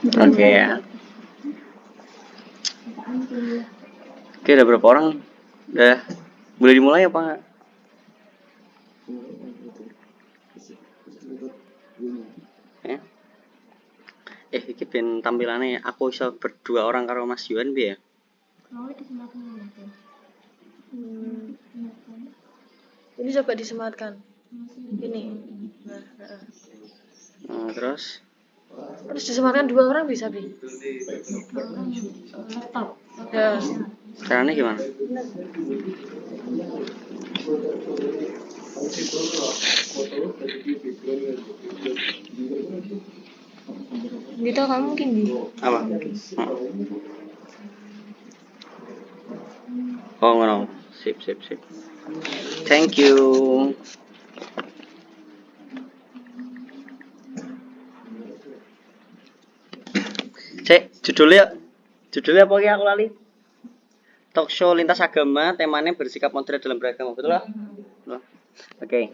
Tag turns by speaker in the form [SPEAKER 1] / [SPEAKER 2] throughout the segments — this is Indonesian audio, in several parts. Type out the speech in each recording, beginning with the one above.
[SPEAKER 1] Oke ya. Oke, udah berapa orang? Udah boleh dimulai apa enggak? Ya. Iki ben tampilannya aku bisa berdua orang karo Mas Yuan bi ya.
[SPEAKER 2] Ini coba disematkan. Ini.
[SPEAKER 1] Nah, terus
[SPEAKER 2] disematkan 2 orang bisa, Bi? Ya.
[SPEAKER 1] caranya gimana?
[SPEAKER 2] Gitu kamu mungkin, Bi.
[SPEAKER 1] Apa? Oh, ngono. Sip. Thank you. Judulnya apa ya, aku lali? Talk show lintas agama, temanya bersikap moderat dalam beragama, betul lah? Oke.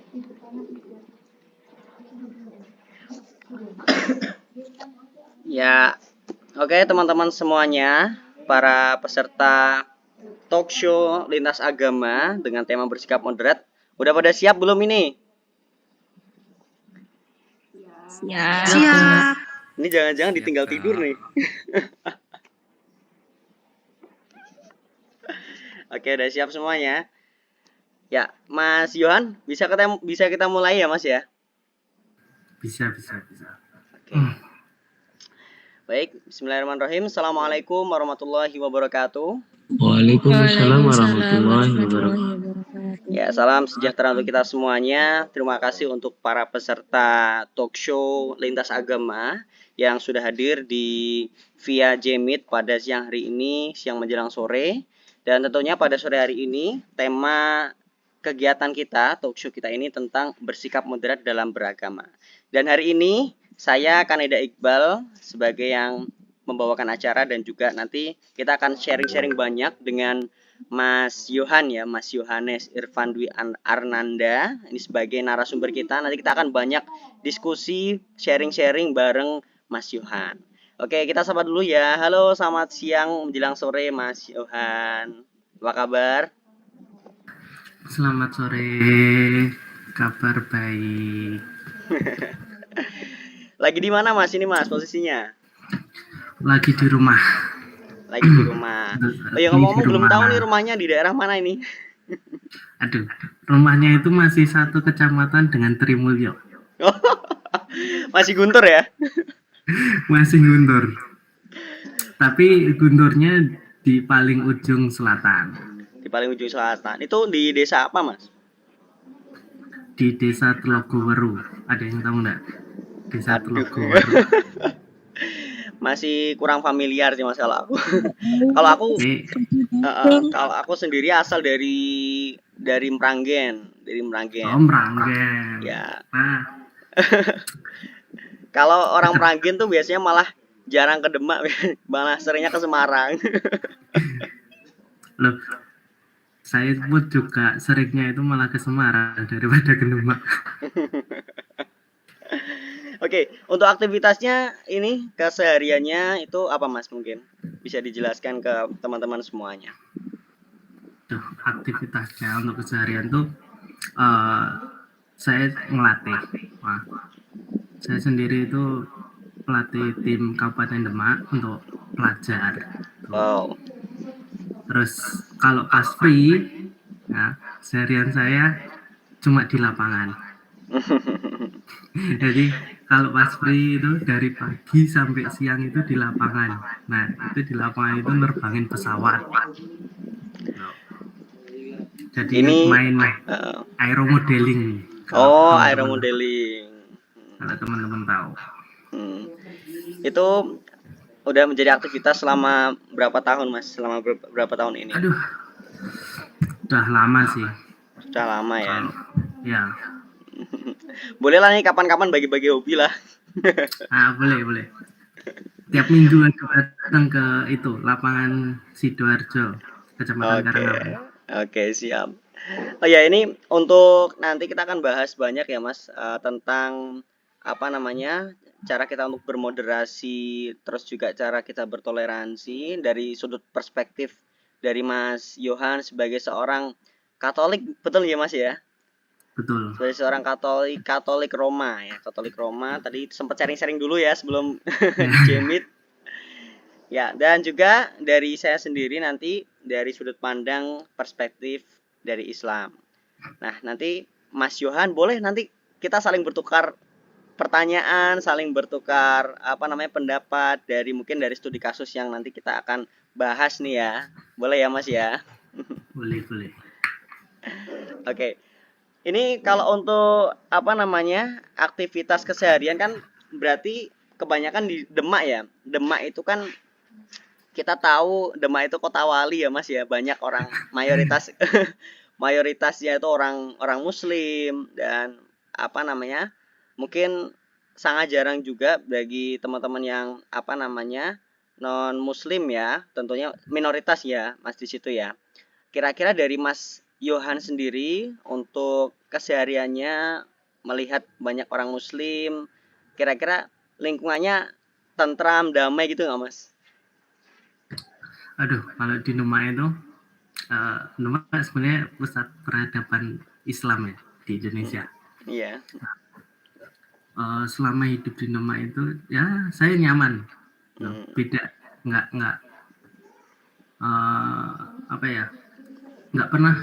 [SPEAKER 1] Ya, oke teman-teman semuanya, para peserta talk show lintas agama dengan tema bersikap moderat, udah pada siap belum ini?
[SPEAKER 3] Siap.
[SPEAKER 1] Ini jangan-jangan ditinggal tidur nih. Oke, udah siap semuanya. Ya, Mas Yohan, bisa kita mulai ya, Mas ya?
[SPEAKER 4] Bisa.
[SPEAKER 1] Oke. Baik, bismillahirrahmanirrahim. Assalamualaikum warahmatullahi wabarakatuh.
[SPEAKER 3] Waalaikumsalam warahmatullahi wabarakatuh.
[SPEAKER 1] Ya, salam sejahtera untuk kita semuanya. Terima kasih untuk para peserta talk show lintas agama yang sudah hadir di via Jmeet pada siang hari ini, siang menjelang sore. Dan tentunya pada sore hari ini, tema kegiatan kita, talk show kita ini tentang bersikap moderat dalam beragama. Dan hari ini, saya Kaneda Iqbal sebagai yang membawakan acara dan juga nanti kita akan sharing-sharing banyak dengan Mas Yohan ya, Mas Yohanes Irfan Dwi Arnanda ini sebagai narasumber kita. Nanti kita akan banyak diskusi, sharing-sharing bareng Mas Yohan. Oke, kita sapa dulu ya. Halo, selamat siang menjelang sore Mas Yohan. Apa kabar?
[SPEAKER 4] Selamat sore. Kabar baik.
[SPEAKER 1] Lagi di mana Mas ini Mas posisinya?
[SPEAKER 4] Lagi di rumah.
[SPEAKER 1] Lagi di rumah. Oh ya, ngomong-ngomong belum tahu nih rumahnya di daerah mana ini.
[SPEAKER 4] Aduh, rumahnya itu masih satu kecamatan dengan Trimulyo.
[SPEAKER 1] Masih Guntur ya?
[SPEAKER 4] Masih Guntur. Tapi Gunturnya di paling ujung selatan.
[SPEAKER 1] Di paling ujung selatan. Itu di desa apa, Mas?
[SPEAKER 4] Di desa Telogoweru. Ada yang tahu enggak? Desa Telogoweru.
[SPEAKER 1] Masih kurang familiar sih Mas kalau aku. Kalau aku sendiri asal dari Meranggen,
[SPEAKER 4] Oh, Meranggen.
[SPEAKER 1] Ya. Kalau orang Meranggen tuh biasanya malah jarang ke Demak, malah seringnya ke Semarang.
[SPEAKER 4] Loh, saya pun juga seringnya itu malah ke Semarang daripada ke Demak.
[SPEAKER 1] Oke, untuk aktivitasnya ini kesehariannya itu apa Mas mungkin? Bisa dijelaskan ke teman-teman semuanya.
[SPEAKER 4] Aktivitasnya untuk keseharian tuh saya ngelatih. Saya sendiri itu pelatih tim Kabupaten Demak untuk pelajar.
[SPEAKER 1] Wow.
[SPEAKER 4] Terus kalau pas free, ya, seharian saya cuma di lapangan. Jadi kalau pas free itu dari pagi sampai siang itu di lapangan. Nah, itu di lapangan itu nerbangin pesawat. Jadi
[SPEAKER 1] ini
[SPEAKER 4] main aeromodeling.
[SPEAKER 1] Aeromodeling.
[SPEAKER 4] Kalau teman-teman tahu.
[SPEAKER 1] Itu udah menjadi aktivitas selama berapa tahun Mas? Selama berapa tahun ini?
[SPEAKER 4] Aduh, udah lama sih.
[SPEAKER 1] Sudah lama ya.
[SPEAKER 4] Ya.
[SPEAKER 1] Boleh lah nih kapan-kapan bagi-bagi hobi lah.
[SPEAKER 4] Boleh. Tiap minggu datang ke itu lapangan Sidoarjo, Kecamatan Karangapi.
[SPEAKER 1] Oke, siap. Oh ya, ini untuk nanti kita akan bahas banyak ya Mas tentang apa namanya, cara kita untuk bermoderasi, terus juga cara kita bertoleransi dari sudut perspektif dari Mas Yohan sebagai seorang Katolik, betul ya Mas ya?
[SPEAKER 4] Betul.
[SPEAKER 1] Sebagai seorang Katolik Roma ya, Katolik Roma. Tadi sempat sharing-sharing dulu ya sebelum Jemit. Ya, dan juga dari saya sendiri nanti dari sudut pandang perspektif dari Islam. Nah, nanti Mas Yohan boleh nanti kita saling bertukar pertanyaan, saling bertukar apa namanya pendapat dari mungkin dari studi kasus yang nanti kita akan bahas nih ya. Boleh ya Mas ya?
[SPEAKER 4] Boleh.
[SPEAKER 1] Oke. Ini kalau untuk apa namanya aktivitas keseharian kan berarti kebanyakan di Demak ya. Demak itu kan kita tahu Demak itu kota wali ya Mas ya. Banyak orang mayoritasnya itu orang Muslim dan apa namanya mungkin sangat jarang juga bagi teman-teman yang apa namanya non Muslim ya. Tentunya minoritas ya Mas di situ ya. Kira-kira dari Mas Yohan sendiri untuk kesehariannya melihat banyak orang Muslim, kira-kira lingkungannya tentram, damai gitu nggak Mas?
[SPEAKER 4] Aduh, kalau di Demak itu, Demak sebenarnya pusat peradaban Islam ya di Indonesia.
[SPEAKER 1] Iya.
[SPEAKER 4] Selama hidup di Demak itu, ya saya nyaman. Beda, nggak apa ya, nggak pernah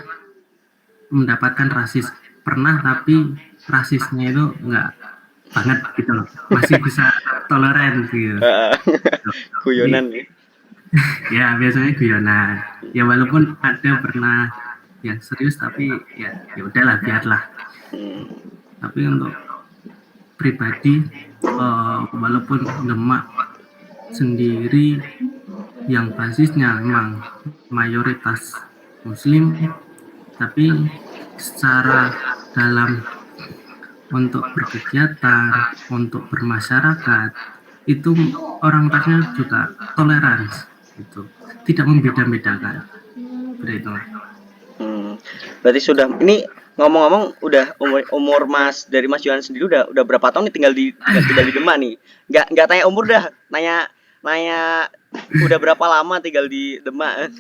[SPEAKER 4] mendapatkan rasis. Pernah, tapi rasisnya itu nggak banget gitu loh. Masih bisa toleran gitu.
[SPEAKER 1] Guyonan nih.
[SPEAKER 4] Ya biasanya guyonan. Ya walaupun ada pernah yang serius, tapi ya udahlah, biarlah. Tapi untuk pribadi, walaupun Demak sendiri yang basisnya memang mayoritas Muslim, tapi secara dalam untuk berkegiatan, untuk bermasyarakat, itu orang-orangnya juga toleran, gitu. Tidak membeda-bedakan. Seperti itu.
[SPEAKER 1] Berarti sudah ini ngomong-ngomong udah umur Mas dari Mas Yohan sendiri udah berapa tahun nih tinggal di Demak nih? Nggak tanya umur dah, nanya udah berapa lama tinggal di Demak?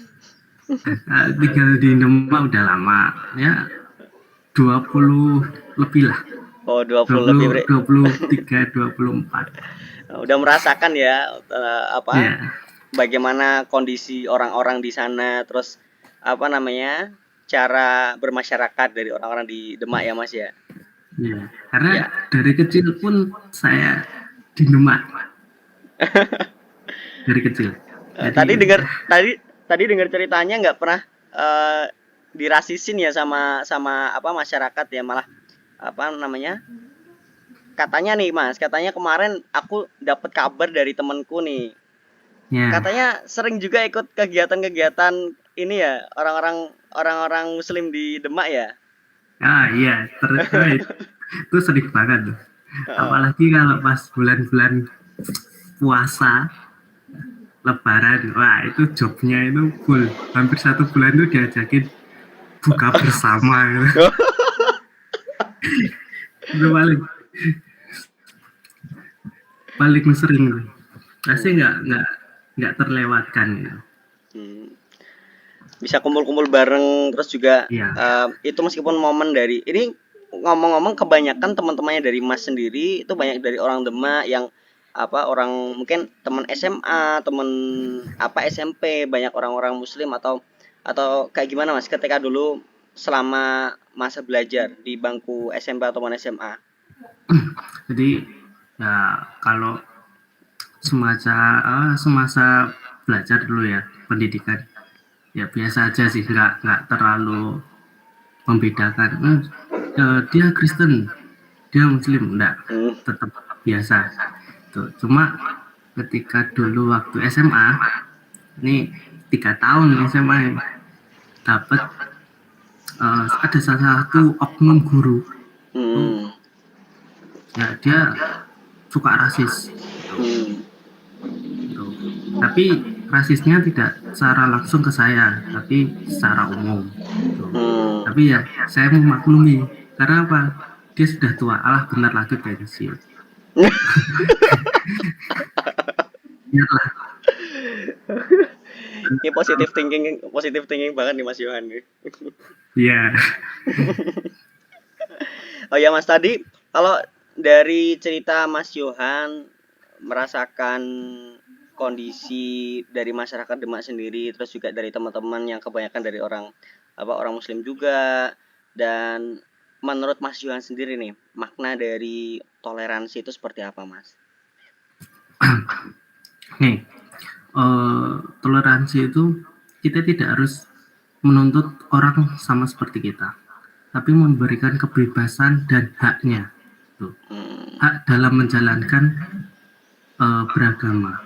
[SPEAKER 4] Tinggal di Demak udah lama ya, 20 lebih lah.
[SPEAKER 1] Oh, 20 lebih.
[SPEAKER 4] 23, 24.
[SPEAKER 1] Udah merasakan ya apa?
[SPEAKER 4] Yeah.
[SPEAKER 1] Bagaimana kondisi orang-orang di sana, terus apa namanya? Cara bermasyarakat dari orang-orang di Demak ya Mas ya?
[SPEAKER 4] Iya, karena dari kecil pun saya di Demak. Dari kecil.
[SPEAKER 1] Jadi, tadi dengar ceritanya nggak pernah dirasisin ya sama apa masyarakat ya, malah apa namanya? Katanya nih Mas, katanya kemarin aku dapat kabar dari temanku nih. Yeah. Katanya sering juga ikut kegiatan-kegiatan ini ya, orang-orang Muslim di Demak ya.
[SPEAKER 4] Iya, itu sedih banget tuh. Apalagi kalau pas bulan-bulan puasa, Lebaran, wah itu jobnya itu full. Hampir 1 bulan tuh diajakin buka bersama. Itu paling sering. Pasti nggak terlewatkan ya.
[SPEAKER 1] Bisa kumpul-kumpul bareng, terus juga itu meskipun momen dari ini ngomong-ngomong kebanyakan teman-temannya dari Mas sendiri itu banyak dari orang Demak yang apa orang mungkin teman SMA, teman apa SMP, banyak orang-orang Muslim atau kayak gimana Mas ketika dulu selama masa belajar di bangku SMP atau SMA?
[SPEAKER 4] Jadi ya kalau semasa belajar dulu ya pendidikan ya biasa aja sih, nggak terlalu membedakan dia Kristen, dia Muslim, enggak, tetap biasa. Tuh, cuma ketika dulu waktu SMA, ini 3 tahun SMA dapat ada salah satu oknum guru, ya dia suka rasis, tapi rasisnya tidak secara langsung ke saya, tapi secara umum. Tapi ya saya memaklumi, karena apa? Dia sudah tua, benar lagi pensiun. Biarlah.
[SPEAKER 1] Ini positive thinking banget nih Mas Yohan nih.
[SPEAKER 4] Iya.
[SPEAKER 1] Oh ya Mas, tadi kalau dari cerita Mas Yohan merasakan kondisi dari masyarakat Demak sendiri, terus juga dari teman-teman yang kebanyakan dari orang Muslim juga, dan menurut Mas Yohan sendiri nih, makna dari toleransi itu seperti apa Mas?
[SPEAKER 4] Nih, toleransi itu kita tidak harus menuntut orang sama seperti kita, tapi memberikan kebebasan dan haknya. Tuh. Hak dalam menjalankan beragama.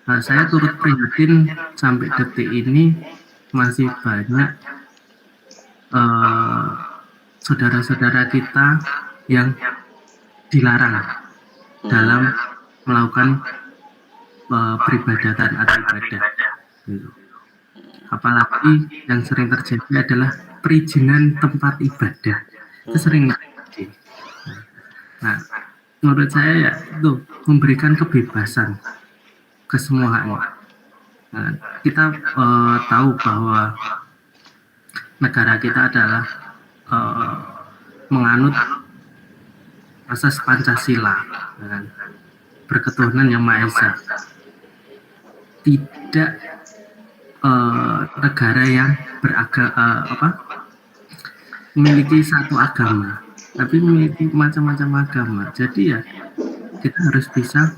[SPEAKER 4] Nah, saya turut prihatin sampai detik ini masih banyak saudara-saudara kita yang dilarang dalam melakukan peribadatan atau ibadah. Gitu. Apalagi yang sering terjadi adalah perizinan tempat ibadah. Itu sering terjadi. Nah, menurut saya ya itu memberikan kebebasan ke semua haknya. Nah, kita tahu bahwa negara kita adalah menganut asas Pancasila, berketuhanan yang Maha Esa. Tidak negara yang memiliki satu agama, tapi memiliki macam-macam agama. Jadi ya kita harus bisa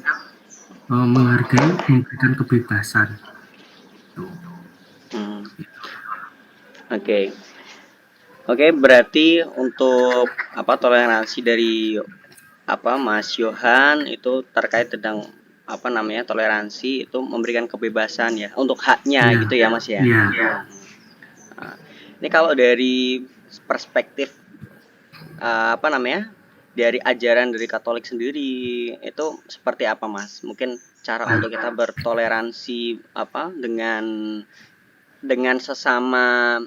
[SPEAKER 4] menghargai, memberikan kebebasan.
[SPEAKER 1] Oke, berarti untuk toleransi dari Mas Yohan itu terkait tentang toleransi itu memberikan kebebasan ya untuk haknya gitu ya Mas ya. Nah, ini kalau dari perspektif dari ajaran dari Katolik sendiri itu seperti apa Mas? Mungkin cara untuk kita bertoleransi dengan sesama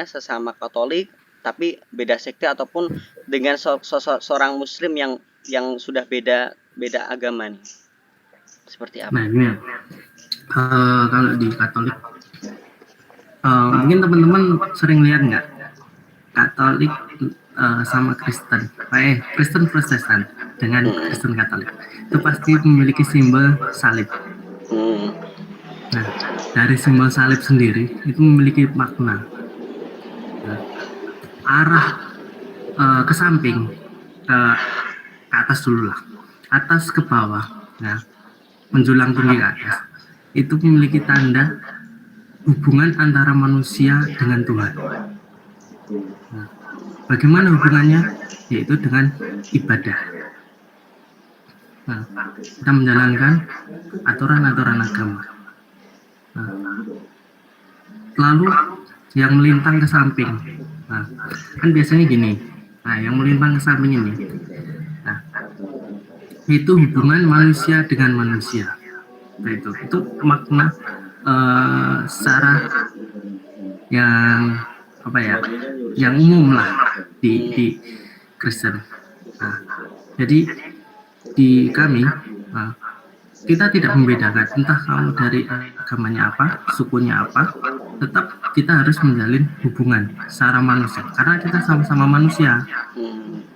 [SPEAKER 1] sesama Katolik tapi beda sekte ataupun dengan seorang Muslim yang sudah beda agama nih. Seperti apa?
[SPEAKER 4] Nah, ini kalau di Katolik mungkin teman-teman sering lihat nggak Katolik sama Kristen, Kristen Protestan dengan Kristen Katolik itu pasti memiliki simbol salib. Nah, dari simbol salib sendiri itu memiliki makna. Nah, arah ke samping, ke atas dulu lah, atas ke bawah, nah, menjulang tinggi ke atas, itu memiliki tanda hubungan antara manusia dengan Tuhan. Nah, bagaimana hubungannya? Yaitu dengan ibadah. Nah, kita menjalankan aturan-aturan agama. Nah, lalu yang melintang ke samping, nah, kan biasanya gini. Nah, yang melintang ke samping ini, nah, itu hubungan manusia dengan manusia. Nah, itu makna secara yang yang umum lah di Kristen. Nah, jadi di kami kita tidak membedakan entah kamu dari agamanya apa, sukunya apa, tetap kita harus menjalin hubungan secara manusia karena kita sama-sama manusia.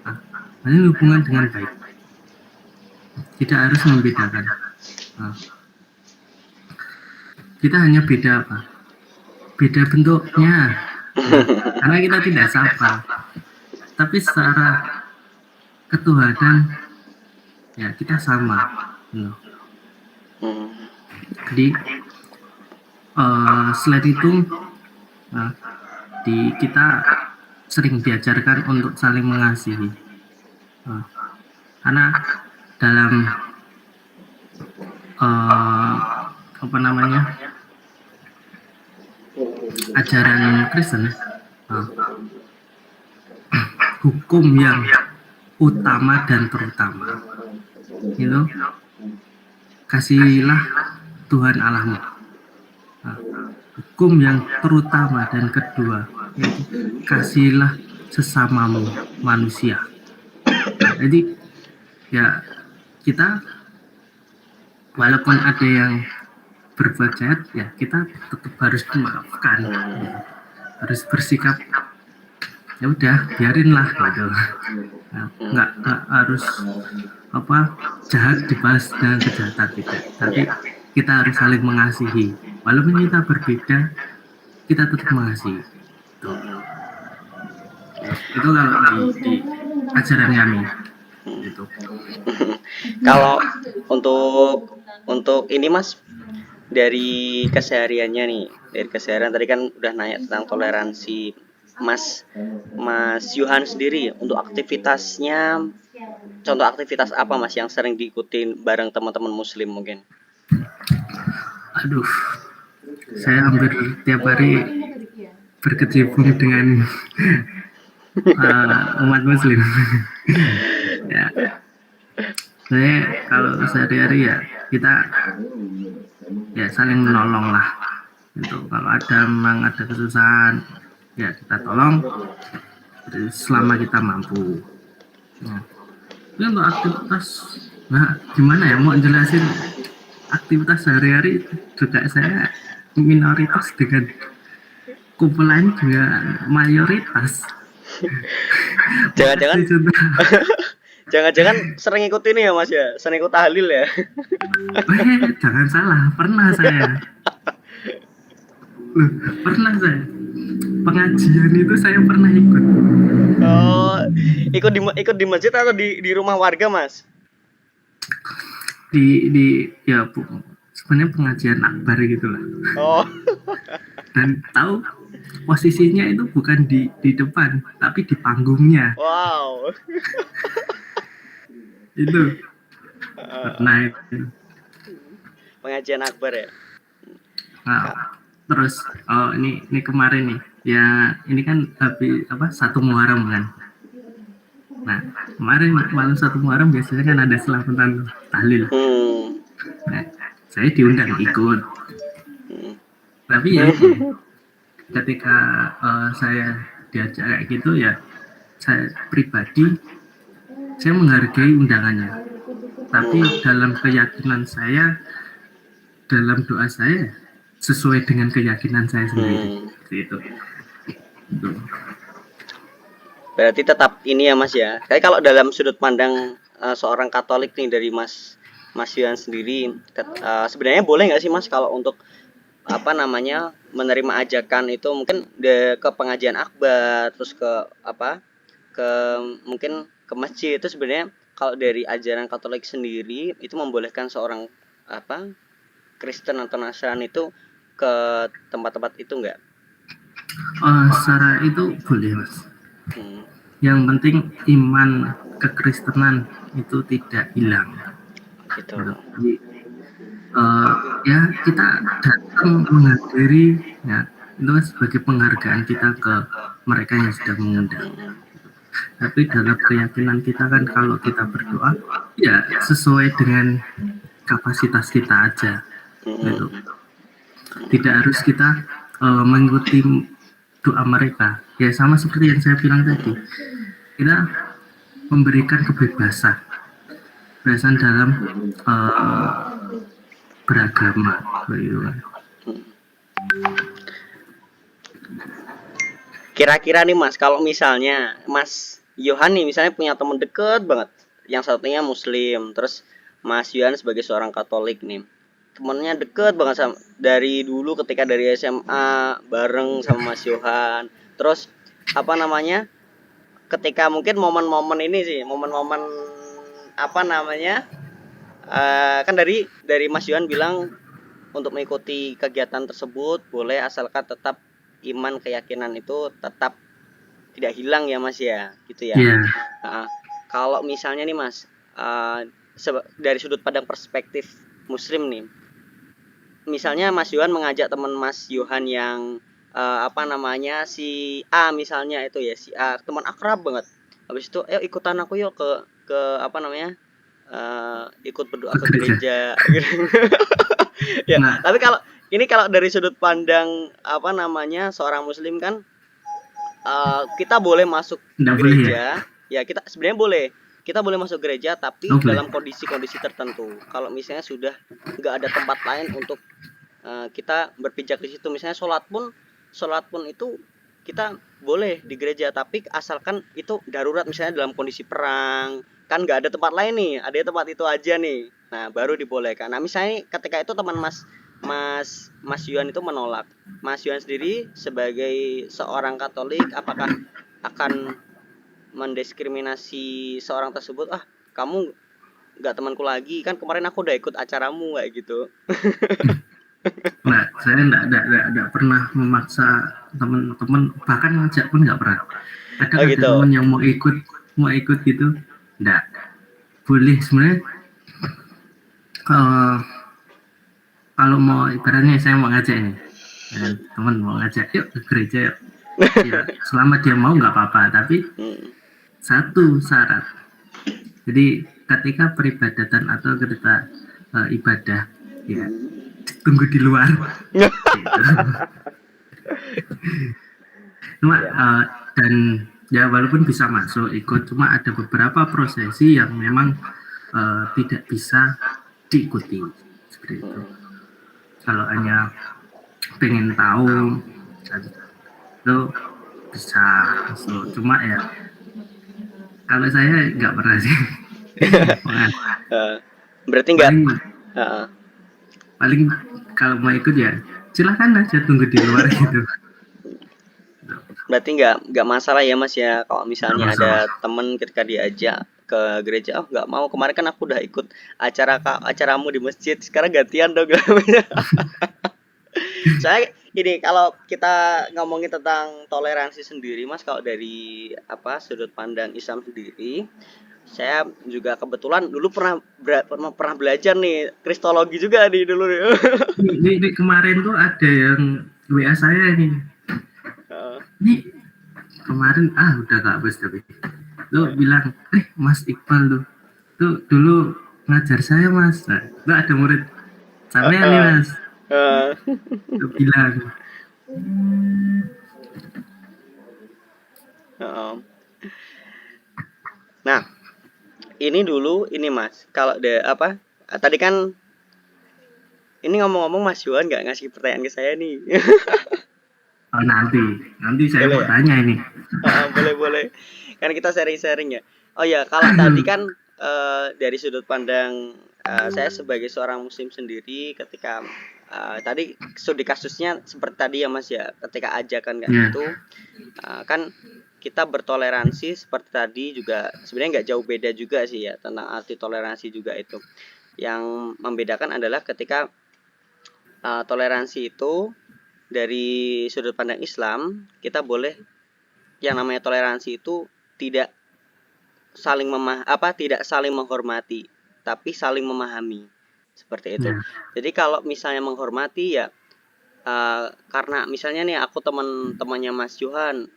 [SPEAKER 4] Nah, ini hubungan dengan baik, tidak harus membedakan. Nah, kita hanya beda beda bentuknya, karena kita tidak sama, tapi secara ketuhanan ya kita sama. Jadi selain itu kita sering diajarkan untuk saling mengasihi, karena dalam ajaran Kristen, hukum yang utama dan terutama itu kasihilah Tuhan Allahmu. Hukum yang terutama dan kedua yaitu kasihilah sesamamu manusia. Jadi ya kita walaupun ada yang berbuat jahat ya kita tetap harus memaafkan, harus bersikap ya udah biarin lah gitu. Nah, nggak harus jahat dibalas dengan kejahatan, tidak, tapi kita harus saling mengasihi walaupun kita berbeda, kita tetap mengasihi. Itu kalau di ajaran kami itu.
[SPEAKER 1] Kalau untuk ini Mas, dari kesehariannya nih, dari keseharian tadi kan udah nanya tentang toleransi. Mas Yohan sendiri untuk aktivitasnya, contoh aktivitas apa Mas yang sering diikutin bareng teman-teman Muslim mungkin?
[SPEAKER 4] Aduh, saya hampir tiap hari berkecimpung dengan umat Muslim. Ya, saya kalau sehari-hari ya kita ya saling menolong lah. Itu kalau memang ada kesusahan ya kita tolong selama kita mampu. Nah, ini untuk aktivitas, nah gimana ya mau jelasin aktivitas sehari-hari juga saya minoritas dengan kumpulan juga mayoritas.
[SPEAKER 1] Jangan-jangan sering ikut ini ya Mas ya, sering ikut tahlil ya?
[SPEAKER 4] Jangan salah, pernah saya. Pernah saya. Pengajian itu saya pernah ikut.
[SPEAKER 1] Oh, ikut di masjid atau di rumah warga Mas?
[SPEAKER 4] Ya sebenarnya pengajian akbar gitulah.
[SPEAKER 1] Oh.
[SPEAKER 4] Dan tahu posisinya itu bukan di depan tapi di panggungnya.
[SPEAKER 1] Wow.
[SPEAKER 4] Itu nah itu
[SPEAKER 1] pengajian akbar ya.
[SPEAKER 4] Nah, terus ini kemarin nih ya, ini kan habis satu Muharram kan. Nah kemarin malam satu Muharram biasanya kan ada selamatan tahlil. Nah saya diundang ikut, tapi ya ketika saya diajak kayak gitu ya, saya pribadi saya menghargai undangannya, tapi dalam keyakinan saya, dalam doa saya sesuai dengan keyakinan saya sendiri. Itu.
[SPEAKER 1] Berarti tetap ini ya Mas ya. Kayak kalau dalam sudut pandang seorang Katolik nih dari Mas Yohan sendiri, sebenarnya boleh nggak sih Mas kalau untuk menerima ajakan itu mungkin ke pengajian akbar, terus mungkin ke masjid, itu sebenarnya kalau dari ajaran Katolik sendiri itu membolehkan seorang Kristen atau Nasrani itu ke tempat-tempat itu enggak?
[SPEAKER 4] Secara itu boleh Mas. Yang penting iman kekristenan itu tidak hilang.
[SPEAKER 1] Gitu.
[SPEAKER 4] Jadi, ya kita datang menghadiri ya itu sebagai penghargaan kita ke mereka yang sudah mengundang. Tapi dalam keyakinan kita kan kalau kita berdoa ya sesuai dengan kapasitas kita aja gitu. Tidak harus kita mengikuti doa mereka ya, sama seperti yang saya bilang tadi, kita memberikan kebebasan dalam beragama gitu kan.
[SPEAKER 1] Kira-kira nih Mas, kalau misalnya Mas Yohan nih misalnya punya teman deket banget, yang satunya Muslim, terus Mas Yohan sebagai seorang Katolik nih, temennya deket banget sama dari dulu ketika dari SMA bareng sama Mas Yohan, terus ketika mungkin momen-momen ini sih, momen-momen kan dari Mas Yohan bilang untuk mengikuti kegiatan tersebut boleh asalkan tetap iman keyakinan itu tetap tidak hilang ya Mas ya, gitu ya. Kalau misalnya nih Mas, dari sudut pandang perspektif Muslim nih, misalnya Mas Yohan mengajak teman Mas Yohan yang si A misalnya itu ya, si A teman akrab banget, habis itu ayo ikutan aku yuk ke ikut berdoa ke gereja gitu. Ya, tapi kalau dari sudut pandang seorang Muslim kan, kita boleh masuk gereja ya, kita sebenarnya boleh, kita boleh masuk gereja tapi
[SPEAKER 4] Oh, boleh.
[SPEAKER 1] dalam kondisi-kondisi tertentu. Kalau misalnya sudah nggak ada tempat lain untuk kita berpijak di situ, misalnya sholat pun itu kita boleh di gereja, tapi asalkan itu darurat, misalnya dalam kondisi perang, kan nggak ada tempat lain nih, ada tempat itu aja nih, nah baru dibolehkan. Nah misalnya ketika itu teman Mas Yuan itu menolak, Mas Yuan sendiri sebagai seorang Katolik, apakah akan mendiskriminasi seorang tersebut? Ah, kamu nggak temanku lagi, kan kemarin aku udah ikut acaramu kayak gitu.
[SPEAKER 4] Nah, saya enggak pernah memaksa teman-teman, bahkan ngajak pun nggak pernah. Kadang
[SPEAKER 1] Oh
[SPEAKER 4] ada
[SPEAKER 1] gitu.
[SPEAKER 4] teman yang mau ikut gitu, enggak. Boleh sebenarnya. Kalau mau ibaratnya saya mau ngajak ini, teman mau ngajak, yuk ke gereja yuk. Ya, selama dia mau nggak apa-apa, tapi satu syarat. Jadi ketika peribadatan atau ketika ibadah, ya tunggu di luar. Gitu. Cuma dan ya walaupun bisa masuk ikut, cuma ada beberapa prosesi yang memang tidak bisa diikuti seperti itu. Kalau hanya pengen tahu itu bisa masuk, cuma ya kalau saya nggak pernah sih.
[SPEAKER 1] Berarti nggak
[SPEAKER 4] paling kalau mau ikut ya silahkan aja tunggu di luar gitu.
[SPEAKER 1] Berarti nggak masalah ya Mas ya, kalau misalnya ada temen ketika diajak ke gereja, oh nggak mau, kemarin kan aku udah ikut acaramu di masjid, sekarang gantian dong. Saya ini, kalau kita ngomongin tentang toleransi sendiri Mas, kalau dari sudut pandang Islam sendiri, saya juga kebetulan dulu pernah belajar nih kristologi juga nih dulu nih.
[SPEAKER 4] Ini kemarin tuh ada yang WA saya nih. Ini kemarin udah gak bos, tapi lu bilang Mas Iqbal tuh dulu ngajar saya Mas. Nah, ada murid sampean nih Mas. Lu bilang.
[SPEAKER 1] Nah, ini Mas, kalau tadi kan ini ngomong-ngomong Mas Yuan nggak ngasih pertanyaan ke saya nih.
[SPEAKER 4] Oh, nanti saya boleh, mau tanya ini.
[SPEAKER 1] Boleh. Kan kita sharing-sharing ya. Oh ya, kalau tadi kan dari sudut pandang saya sebagai seorang muslim sendiri, ketika tadi studi kasusnya seperti tadi ya Mas ya, ketika ajakan itu kan kita bertoleransi seperti tadi juga, sebenarnya nggak jauh beda juga sih ya tentang arti toleransi juga itu. Yang membedakan adalah ketika toleransi itu dari sudut pandang Islam, kita boleh, yang namanya toleransi itu tidak saling menghormati, tapi saling memahami, seperti itu. Jadi kalau misalnya menghormati ya karena misalnya nih aku temannya Mas Johan,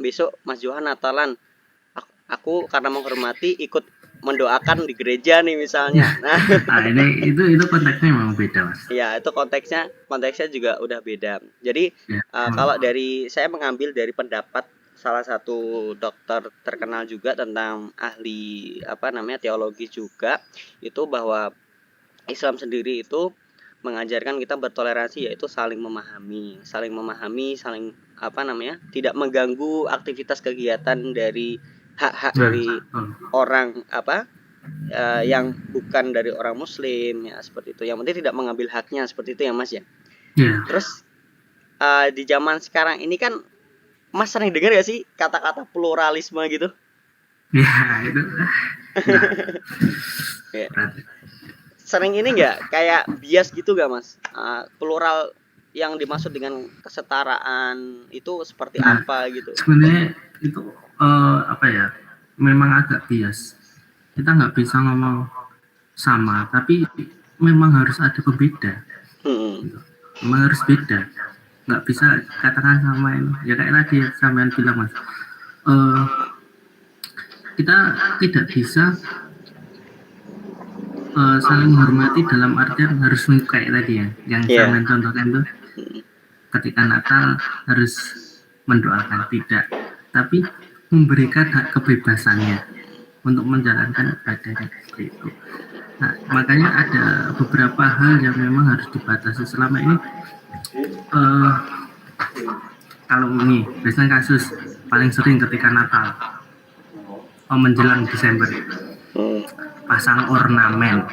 [SPEAKER 1] besok Mas Johan Natalan, aku karena menghormati ikut mendoakan di gereja nih misalnya. Nah,
[SPEAKER 4] itu konteksnya memang beda Mas.
[SPEAKER 1] Ya, itu konteksnya juga udah beda. Jadi kalau dari saya mengambil dari pendapat salah satu dokter terkenal juga tentang ahli teologi juga, itu bahwa Islam sendiri itu mengajarkan kita bertoleransi, yaitu saling memahami, saling tidak mengganggu aktivitas kegiatan dari hak-hak dari orang yang bukan dari orang muslim ya, seperti itu. Yang penting tidak mengambil haknya, seperti itu ya Mas ya. Terus di zaman sekarang ini kan Mas sering dengar ya sih kata-kata pluralisme gitu?
[SPEAKER 4] Ya, itu.
[SPEAKER 1] Ya. Sering ini nggak kayak bias gitu nggak Mas? Plural yang dimaksud dengan kesetaraan itu seperti apa gitu?
[SPEAKER 4] Sebenarnya itu memang agak bias. Kita nggak bisa ngomong sama, tapi memang harus ada pembeda. Memang harus beda, nggak bisa katakan sama ini. Ya kayak tadi sampean bilang Mas, kita tidak bisa saling menghormati dalam artian harus kayak tadi ya, yang sampean contohkan tuh, ketika Natal harus mendoakan, tidak, tapi memberikan hak kebebasannya. untuk menjalankan ibadahnya seperti itu. Nah, makanya ada beberapa hal yang memang harus dibatasi selama ini. eh, Kalau ini biasanya kasus paling sering ketika Natal, menjelang Desember, pasang ornamen.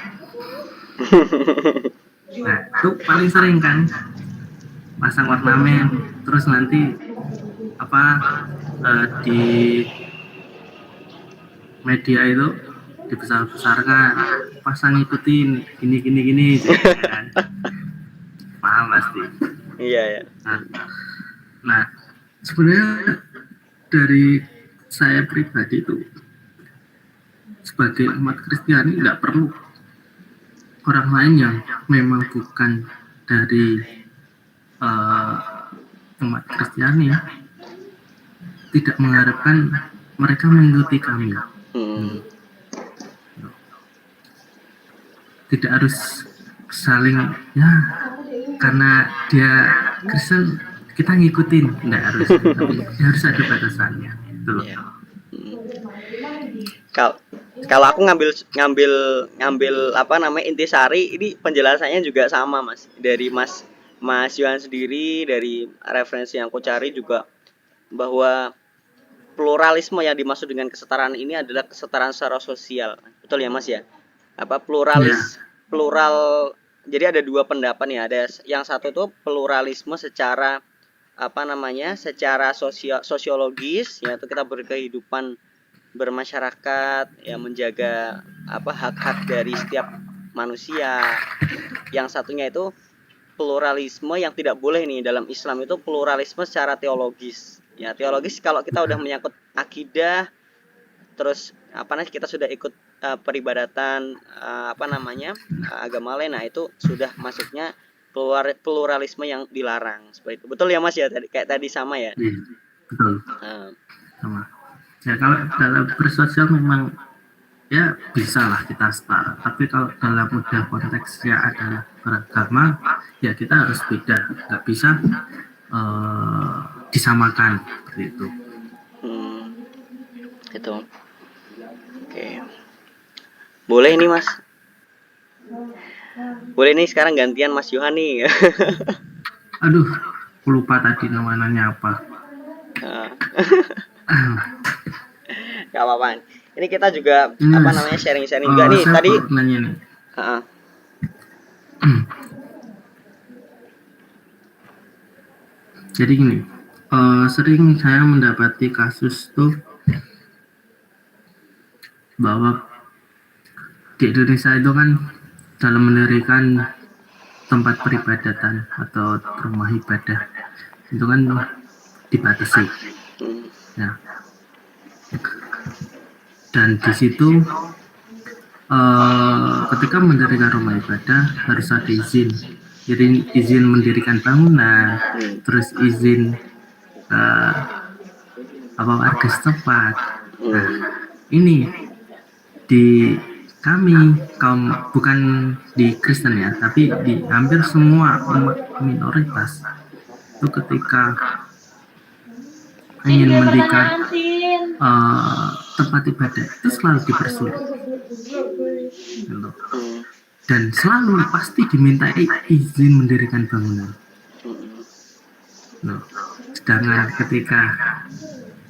[SPEAKER 4] Nah, itu paling sering kan, pasang ornamen, terus nanti di media itu dibesar-besarkan, pasang ikutin gini gitu kan. Paham pasti.
[SPEAKER 1] Iya ya.
[SPEAKER 4] Nah, sebenarnya dari saya pribadi itu sebagai umat Kristiani nggak perlu orang lain yang memang bukan dari umat Kristiani tidak mengharapkan mereka mengikuti kami. Tidak harus saling ya karena dia Kristen kita ngikutin, nggak harus, tapi harus ada batasannya gitu loh.
[SPEAKER 1] Kalau aku ngambil apa namanya intisari, ini penjelasannya juga sama Mas, dari Mas Yohan sendiri, dari referensi yang aku cari juga, bahwa pluralisme yang dimaksud dengan kesetaraan ini adalah kesetaraan secara sosial. Betul ya Mas ya? Plural. Jadi ada dua pendapat nih. Ada yang satu itu pluralisme secara secara sosiologis, yaitu kita berkehidupan bermasyarakat, ya menjaga hak-hak dari setiap manusia. Yang satunya itu pluralisme yang tidak boleh nih dalam Islam, itu pluralisme secara teologis. Ya, teologis kalau kita udah menyangkut akidah, terus kita sudah ikut peribadatan agama lain, nah itu sudah masuknya pluralisme yang dilarang seperti itu. Betul ya Mas ya, kayak tadi sama ya?
[SPEAKER 4] Betul. Sama. Ya kalau dalam bersosial memang ya bisa lah kita setara, tapi kalau dalam udah konteksnya adalah beragama, ya kita harus beda, nggak bisa disamakan seperti itu.
[SPEAKER 1] Itu. Oke. Boleh nih Mas. Boleh nih sekarang gantian Mas Yohan nih.
[SPEAKER 4] Aduh, aku lupa tadi namanya apa.
[SPEAKER 1] Gak apa-apa. Ini kita juga sharing-sharing juga nih tadi.
[SPEAKER 4] Nanya nih. Jadi gini, sering saya mendapati kasus tuh bahwa di Indonesia itu kan dalam mendirikan tempat peribadatan atau rumah ibadah itu kan dibatasi, ya. Dan di situ ketika mendirikan rumah ibadah harus ada izin. Jadi izin mendirikan bangunan, terus izin warga setempat. Nah, ini di kami kaum bukan di Kristen ya, tapi di hampir semua umat minoritas itu ketika ingin mendirikan tempat ibadah itu selalu dipersulit, dan selalu pasti dimintai izin mendirikan bangunan. Sedangkan ketika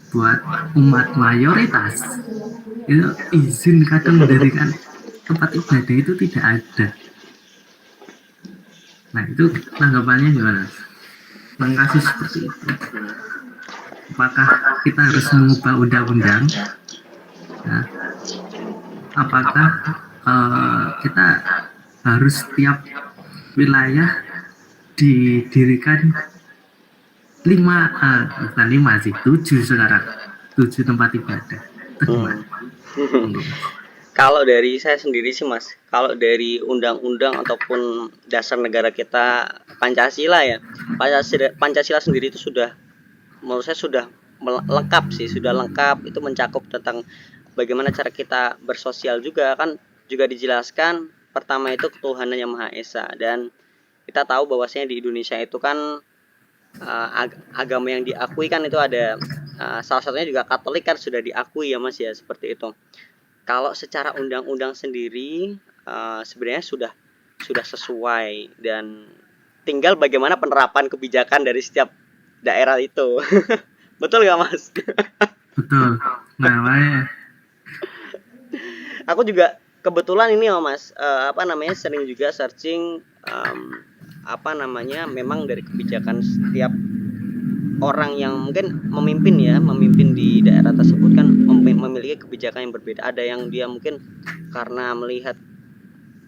[SPEAKER 4] buat umat mayoritas itu izin kadang mendirikan tempat ibadah itu tidak ada. Nah, itu tanggapannya gimana? Kasus seperti itu, apakah kita harus mengubah undang-undang? Nah, apakah kita harus setiap wilayah didirikan 7 sekarang, 7 tempat ibadah?
[SPEAKER 1] Kalau dari saya sendiri sih Mas, kalau dari undang-undang ataupun dasar negara kita Pancasila ya, Pancasila sendiri itu sudah, menurut saya sudah lengkap sih, sudah lengkap, itu mencakup tentang bagaimana cara kita bersosial juga kan, juga dijelaskan. Pertama itu ketuhanan yang Maha Esa, dan kita tahu bahwasanya di Indonesia itu kan agama yang diakui kan itu ada, salah satunya juga Katolik kan sudah diakui ya Mas ya, seperti itu. kalau secara undang-undang sendiri sebenarnya sudah sesuai, dan tinggal bagaimana penerapan kebijakan dari setiap daerah itu. Betul nggak Mas?
[SPEAKER 4] Betul. Nah, makanya
[SPEAKER 1] Aku juga kebetulan ini Mas, sering juga searching memang dari kebijakan setiap orang yang mungkin memimpin di daerah tersebut kan memiliki kebijakan yang berbeda. Ada yang dia mungkin karena melihat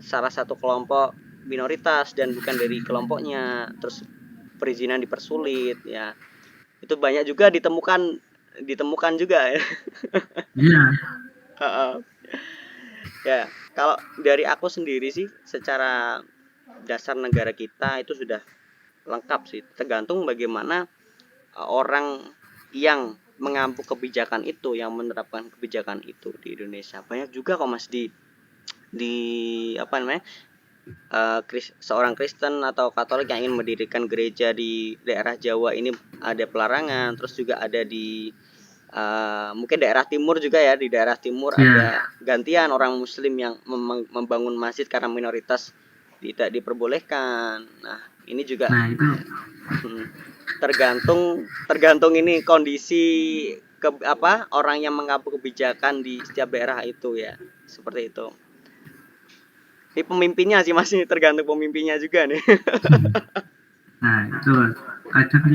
[SPEAKER 1] salah satu kelompok minoritas dan bukan dari kelompoknya, terus perizinan dipersulit ya. Itu banyak juga ditemukan juga ya.
[SPEAKER 4] iya.
[SPEAKER 1] Ya, kalau dari aku sendiri sih secara dasar negara kita itu sudah lengkap sih. Tergantung bagaimana orang yang mengampu kebijakan itu, yang menerapkan kebijakan itu di Indonesia. Banyak juga kok Mas di seorang Kristen atau Katolik yang ingin mendirikan gereja di daerah Jawa ini ada pelarangan. Terus juga ada di mungkin daerah timur juga ya, di daerah timur ada gantian orang Muslim yang membangun masjid karena minoritas tidak diperbolehkan. Nah ini juga
[SPEAKER 4] itu
[SPEAKER 1] tergantung ini kondisi orang yang mengampu kebijakan di setiap daerah itu ya, seperti itu. Ini pemimpinnya sih Mas, ini tergantung pemimpinnya juga nih.
[SPEAKER 4] Nah itu kadang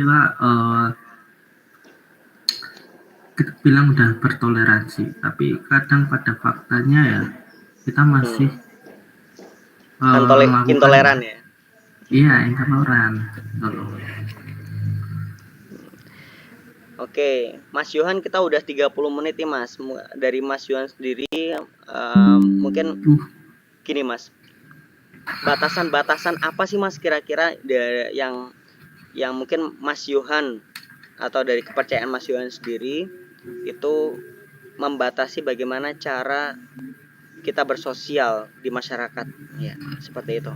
[SPEAKER 4] kita bilang udah bertoleransi, tapi kadang pada faktanya ya kita masih
[SPEAKER 1] intoleran ya.
[SPEAKER 4] Iya, intoleran.
[SPEAKER 1] Oke, Mas Yohan, kita udah 30 menit nih Mas. Dari Mas Yohan sendiri mungkin gini Mas. Batasan-batasan apa sih Mas kira-kira yang mungkin Mas Yohan atau dari kepercayaan Mas Yohan sendiri itu membatasi bagaimana cara kita bersosial di masyarakat ya, seperti itu.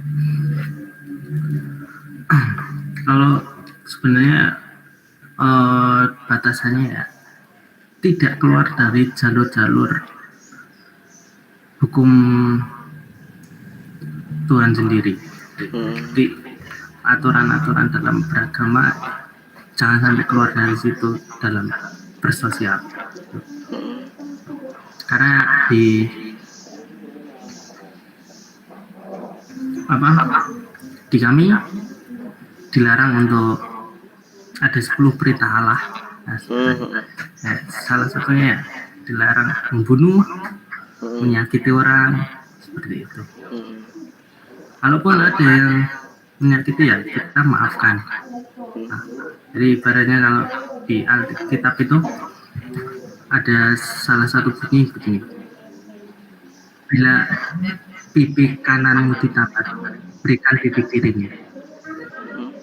[SPEAKER 4] Kalau sebenarnya batasannya ya tidak keluar dari jalur-jalur hukum Tuhan sendiri. Jadi aturan-aturan dalam beragama jangan sampai keluar dari situ dalam bersosial. Karena di kami dilarang untuk ada 10 perintah Allah. Salah satunya dilarang membunuh, menyakiti orang, seperti itu. Kalaupun ada yang menyakiti ya kita maafkan. Nah, jadi ibaratnya kalau di Alkitab itu ada salah satu bunyi begini: bila pipi kananmu ditapat, berikan pipi kirinya.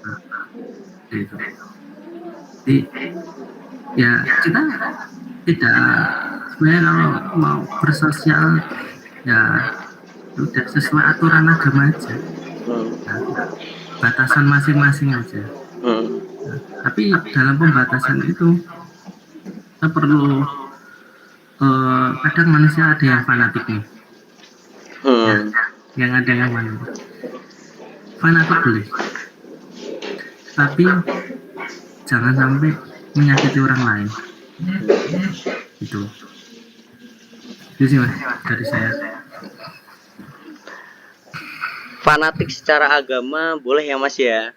[SPEAKER 4] Nah, gitu. Jadi ya kita tidak, sebenarnya kalau mau bersosial ya udah sesuai aturan agama aja. Nah, batasan masing-masing aja. Nah, tapi dalam pembatasan itu kita perlu kadang manusia ada yang fanatik nih. Yang ada yang fanatik boleh, tapi jangan sampai menyakiti orang lain. Itu sih Mas dari saya.
[SPEAKER 1] Fanatik secara agama boleh ya Mas ya?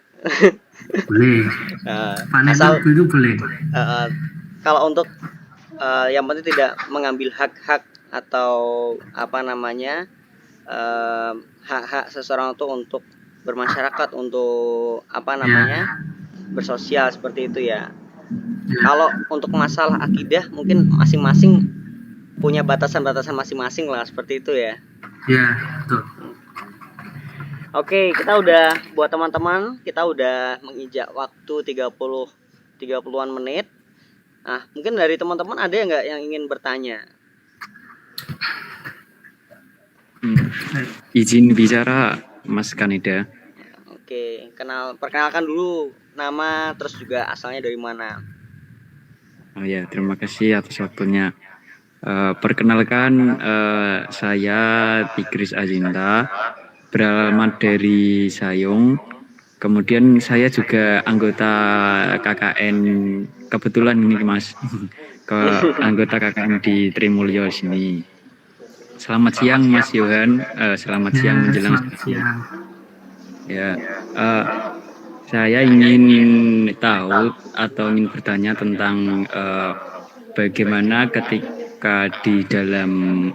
[SPEAKER 4] Boleh. Fanatik itu boleh.
[SPEAKER 1] Kalau untuk yang penting tidak mengambil hak-hak atau hak-hak seseorang itu untuk bermasyarakat, untuk bersosial, seperti itu ya. Kalau untuk masalah akidah mungkin masing-masing punya batasan-batasan masing-masing lah, seperti itu ya.
[SPEAKER 4] Iya, betul.
[SPEAKER 1] Oke, kita udah buat teman-teman, kita udah menginjak waktu 30-an menit. Nah, mungkin dari teman-teman ada nggak yang ingin bertanya?
[SPEAKER 5] Izin bicara Mas Kanida.
[SPEAKER 1] Oke, perkenalkan dulu nama, terus juga asalnya dari mana.
[SPEAKER 5] Oh ya, terima kasih atas waktunya. Perkenalkan, saya Tigris Azinta, beralamat dari Sayung. Kemudian saya juga anggota KKN, kebetulan ini Mas, anggota KKN di Trimulyo sini. Selamat siang Mas Yohan, selamat siang
[SPEAKER 4] Ya,
[SPEAKER 5] menjelang
[SPEAKER 4] selamat siang.
[SPEAKER 5] ya. Saya ingin tahu atau ingin bertanya tentang bagaimana ketika di dalam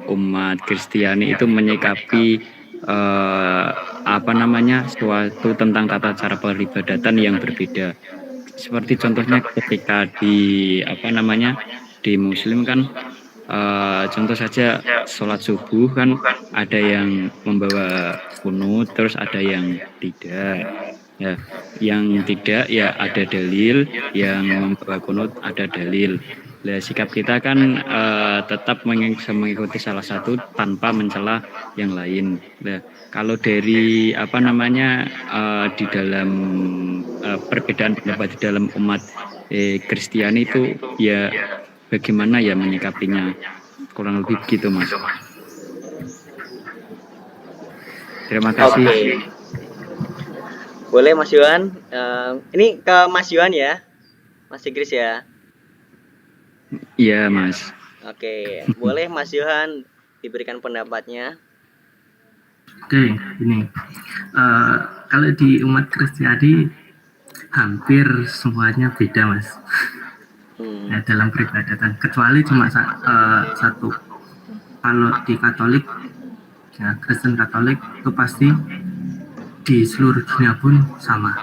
[SPEAKER 5] umat Kristiani itu menyikapi suatu tentang tata cara peribadatan yang berbeda. Seperti contohnya ketika di di Muslim kan, contoh saja sholat subuh kan ada yang membawa kunut, terus ada yang tidak. Ya, yang tidak ya ada dalil, yang membawa kunut ada dalil. Nah, sikap kita kan tetap mengikuti salah satu tanpa mencela yang lain. Nah, kalau dari di dalam perbedaan pendapat di dalam umat Kristiani itu ya bagaimana ya menyikapinya? Kurang lebih gitu, Mas. Terima kasih.
[SPEAKER 1] Oke. Boleh Mas Yohan? Ini ke Mas Yohan ya, Mas Tigris ya.
[SPEAKER 5] Iya, Mas.
[SPEAKER 1] Oke, boleh Mas Yohan diberikan pendapatnya.
[SPEAKER 4] Oke, ini kalau di umat Kristiani hampir semuanya beda, Mas. Ya, dalam peribadatan, kecuali cuma satu. Kalau di Katolik, ya Kristen Katolik itu pasti di seluruh dunia pun sama.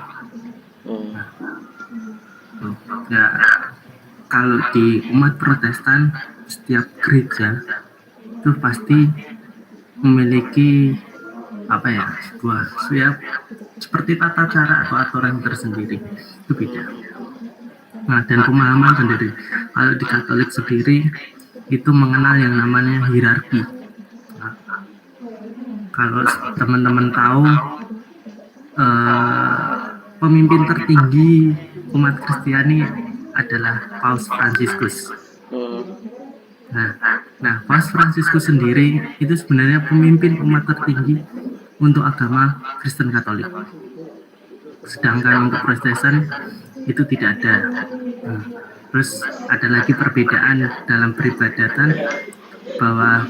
[SPEAKER 4] Nah, ya kalau di umat Protestan, setiap gereja itu pasti memiliki sebuah seperti tata cara atau aturan tersendiri, itu beda. Nah, dan pemahaman sendiri. Kalau di Katolik sendiri itu mengenal yang namanya hierarki. Nah, kalau teman-teman tahu, pemimpin tertinggi umat Kristiani adalah Paus Fransiskus. Nah, Paus Fransiskus sendiri itu sebenarnya pemimpin umat tertinggi untuk agama Kristen Katolik. Sedangkan untuk Protestan itu tidak ada. Terus ada lagi perbedaan dalam peribadatan, bahwa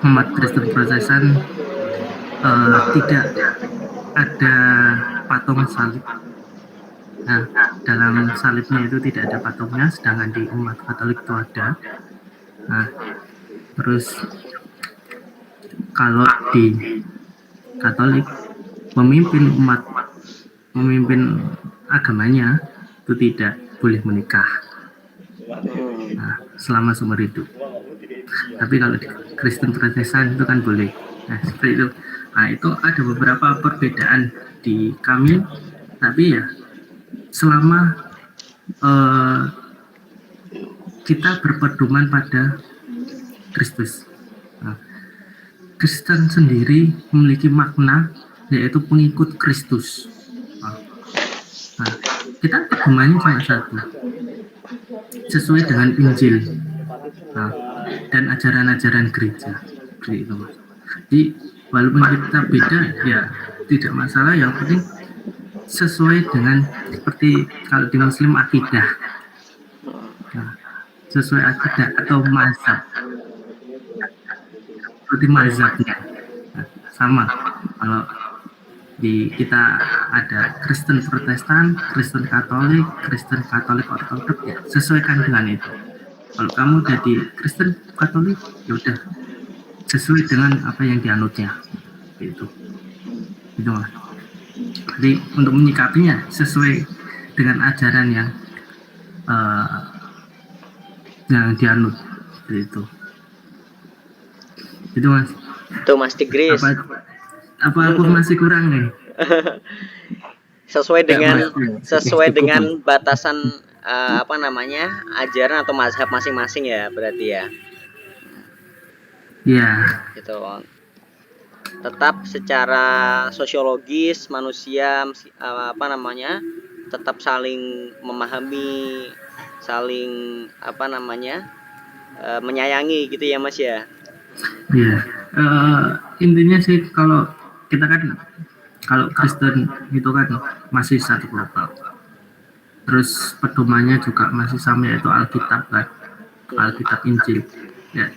[SPEAKER 4] umat Kristen Protestan tidak ada patung salib. Nah, dalam salibnya itu tidak ada patungnya, sedangkan di umat Katolik itu ada. Nah, terus kalau di Katolik, pemimpin agamanya itu tidak boleh menikah, nah, selama seumur hidup. Tapi kalau di Kristen Protestan itu kan boleh. Nah, seperti itu. Nah, itu ada beberapa perbedaan di kami, tapi ya selama kita berpedoman pada Kristus. Nah, Kristen sendiri memiliki makna yaitu pengikut Kristus. Nah, kita pedomannya cuma satu, sesuai dengan Injil, dan ajaran-ajaran gereja. Gitu. Jadi walaupun kita beda, ya tidak masalah. Yang penting sesuai dengan, seperti kalau di Muslim akidah, sesuai akidah atau mazhab, seperti mazhabnya. Sama kalau di kita ada Kristen Protestan, Kristen Katolik Ortodoks, ya sesuaikan dengan itu. Kalau kamu jadi Kristen Katolik, ya udah sesuai dengan apa yang dianutnya, gitu. Gitu lah. Jadi untuk menyikapinya sesuai dengan ajaran yang dianut, gitu. Itu Mas.
[SPEAKER 1] Tuh Mas Tigris.
[SPEAKER 4] Apa aku masih kurang nih?
[SPEAKER 1] sesuai dengan batasan ajaran atau mazhab masing-masing ya, berarti ya.
[SPEAKER 4] Iya.
[SPEAKER 1] Gitu. Tetap secara sosiologis manusia tetap saling memahami, saling menyayangi gitu ya Mas ya.
[SPEAKER 4] Iya. Intinya sih kalau kita kan kalau Kristen itu kan masih satu kelompok. Terus pedomannya juga masih sama, yaitu Alkitab kan, Alkitab Injil. Ya,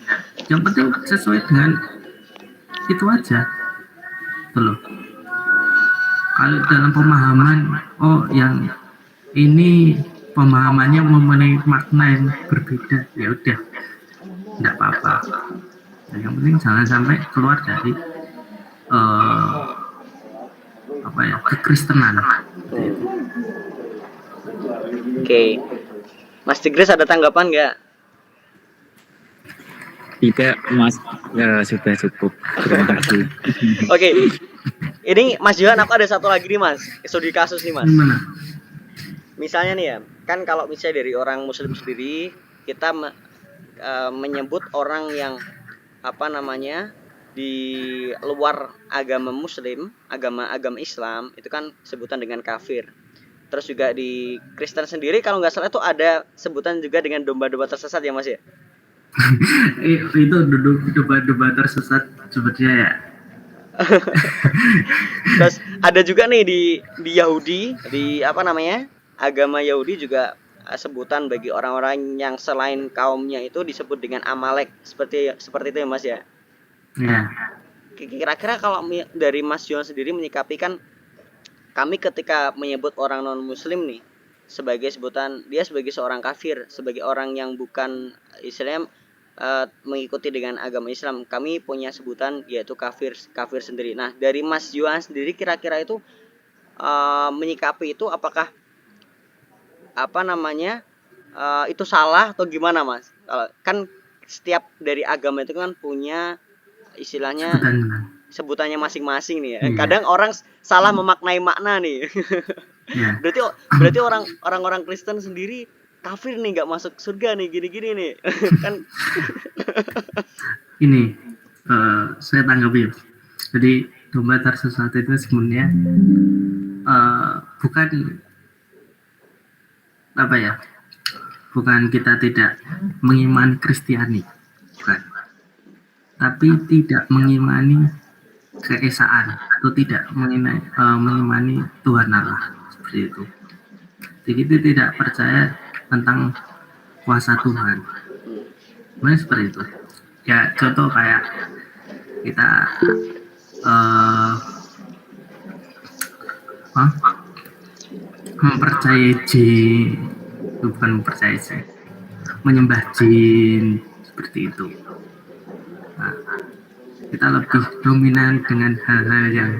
[SPEAKER 4] yang penting sesuai dengan itu aja, gitu loh. Kalau dalam pemahaman, oh yang ini pemahamannya mempunyai makna yang berbeda, ya udah, nggak apa-apa. Nah, yang penting jangan sampai keluar dari apa ya, kekristenan.
[SPEAKER 1] Oke. Mas Tigris ada tanggapan nggak?
[SPEAKER 5] Tidak, Mas. Ya, sudah cukup. Terima kasih.
[SPEAKER 1] Oke. Ini Mas Johan, aku ada satu lagi nih Mas, studi kasus nih Mas.
[SPEAKER 4] Gimana?
[SPEAKER 1] Misalnya nih ya, kan kalau misalnya dari orang Muslim sendiri, kita menyebut orang yang apa namanya di luar agama Muslim, agama Islam itu kan sebutan dengan kafir. Terus juga di Kristen sendiri kalau nggak salah itu ada sebutan juga dengan domba-domba tersesat ya Mas ya.
[SPEAKER 4] Itu domba-domba tersesat sebenarnya ya.
[SPEAKER 1] Terus ada juga nih di Yahudi, di apa namanya agama Yahudi juga sebutan bagi orang-orang yang selain kaumnya itu disebut dengan Amalek, seperti itu ya Mas ya.
[SPEAKER 4] Ya.
[SPEAKER 1] Kira-kira kalau dari Mas Johan sendiri menyikapi, kan kami ketika menyebut orang non Muslim nih sebagai sebutan dia sebagai seorang kafir, sebagai orang yang bukan Islam, mengikuti dengan agama Islam, kami punya sebutan yaitu kafir sendiri. Nah dari Mas Johan sendiri kira-kira itu menyikapi itu apakah apa namanya itu salah atau gimana Mas? Kan setiap dari agama itu kan punya istilahnya sebutannya masing-masing nih ya. Kadang orang salah memaknai makna nih.
[SPEAKER 4] Ya.
[SPEAKER 1] Berarti orang-orang Kristen sendiri kafir nih, nggak masuk surga nih, gini-gini nih. Kan
[SPEAKER 4] Ini saya tanggapi. Jadi domba tersesat itu sebenarnya bukan apa ya? Bukan kita tidak mengimani Kristiani, bukan. Tapi tidak mengimani keesaan atau tidak mengimani Tuhan Allah, seperti itu. Jadi kita tidak percaya tentang kuasa Tuhan. Sebenarnya seperti itu. Ya contoh kayak kita mempercayai jin, bukan mempercayai jin, menyembah jin, seperti itu. Nah, kita lebih dominan dengan hal-hal yang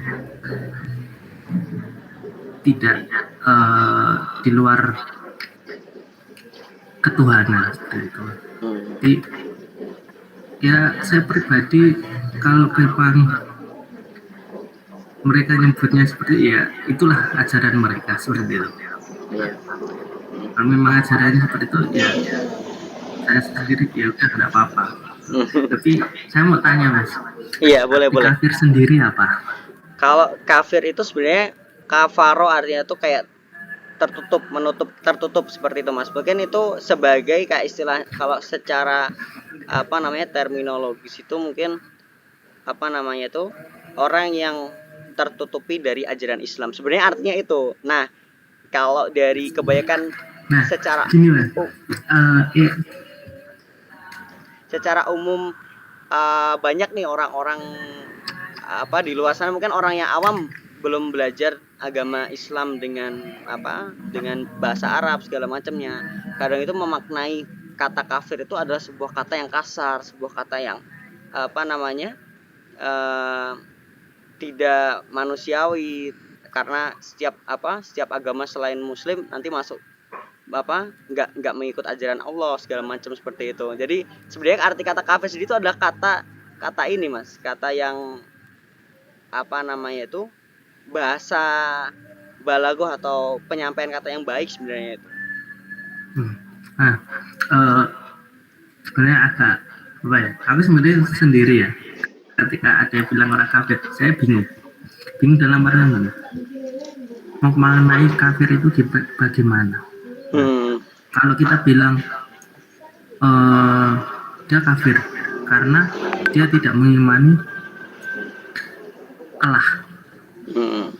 [SPEAKER 4] tidak di luar ketuhanan, seperti itu. Jadi ya saya pribadi kalau memang mereka nyebutnya seperti ya itulah ajaran mereka, seperti itu. Kalau memang ajarannya seperti itu ya saya sendiri ya udah nggak apa-apa. Tapi saya mau tanya Mas.
[SPEAKER 1] Iya boleh.
[SPEAKER 4] Kafir sendiri apa?
[SPEAKER 1] Kalau kafir itu sebenarnya kafaro artinya tuh kayak tertutup seperti itu Mas. Mungkin itu sebagai kayak istilah, kalau secara apa namanya terminologis itu mungkin apa namanya itu orang yang tertutupi dari ajaran Islam. Sebenarnya artinya itu. Nah, kalau dari kebanyakan secara
[SPEAKER 4] gini Mas.
[SPEAKER 1] Secara umum banyak nih orang-orang apa di luar sana, mungkin orang yang awam belum belajar agama Islam dengan bahasa Arab segala macamnya. Kadang itu memaknai kata kafir itu adalah sebuah kata yang kasar, sebuah kata yang apa namanya tidak manusiawi, karena setiap agama selain Muslim nanti masuk nggak mengikut ajaran Allah segala macam seperti itu. Jadi sebenarnya arti kata kafir itu adalah kata ini Mas, kata yang apa namanya itu bahasa balaghah atau penyampaian kata yang baik sebenarnya itu.
[SPEAKER 4] Sebenarnya agak apa ya? Aku sebenarnya sendiri ya. Ketika ada yang bilang orang kafir, saya bingung dalam artian mau mengenai kafir itu bagaimana? Kalau kita bilang dia kafir karena dia tidak mengimani Allah,
[SPEAKER 1] Hmm.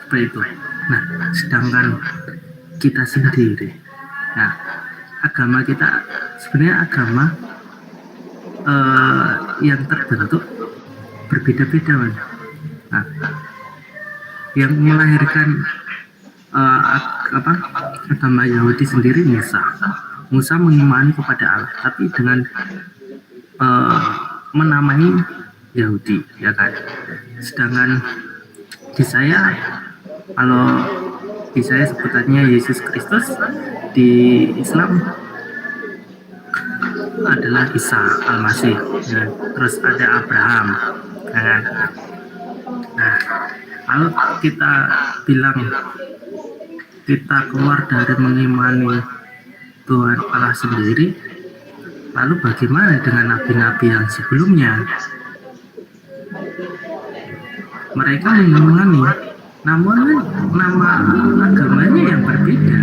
[SPEAKER 4] seperti itu. Nah, sedangkan kita sendiri, nah, agama kita sebenarnya agama yang terbentuk berbeda-beda, Mas. Nah, yang melahirkan agama Yahudi sendiri Musa mengimani kepada Allah, tapi dengan menamai Yahudi, ya kan. Sedangkan di saya, kalau di saya sebutannya Yesus Kristus, di Islam adalah Isa Al-Masih, ya. Terus ada Abraham, ya kan. Nah, kalau kita bilang kita keluar dari mengimani Tuhan Allah sendiri, lalu bagaimana dengan nabi-nabi yang sebelumnya? Mereka mengimani, namun nama agamanya yang berbeda.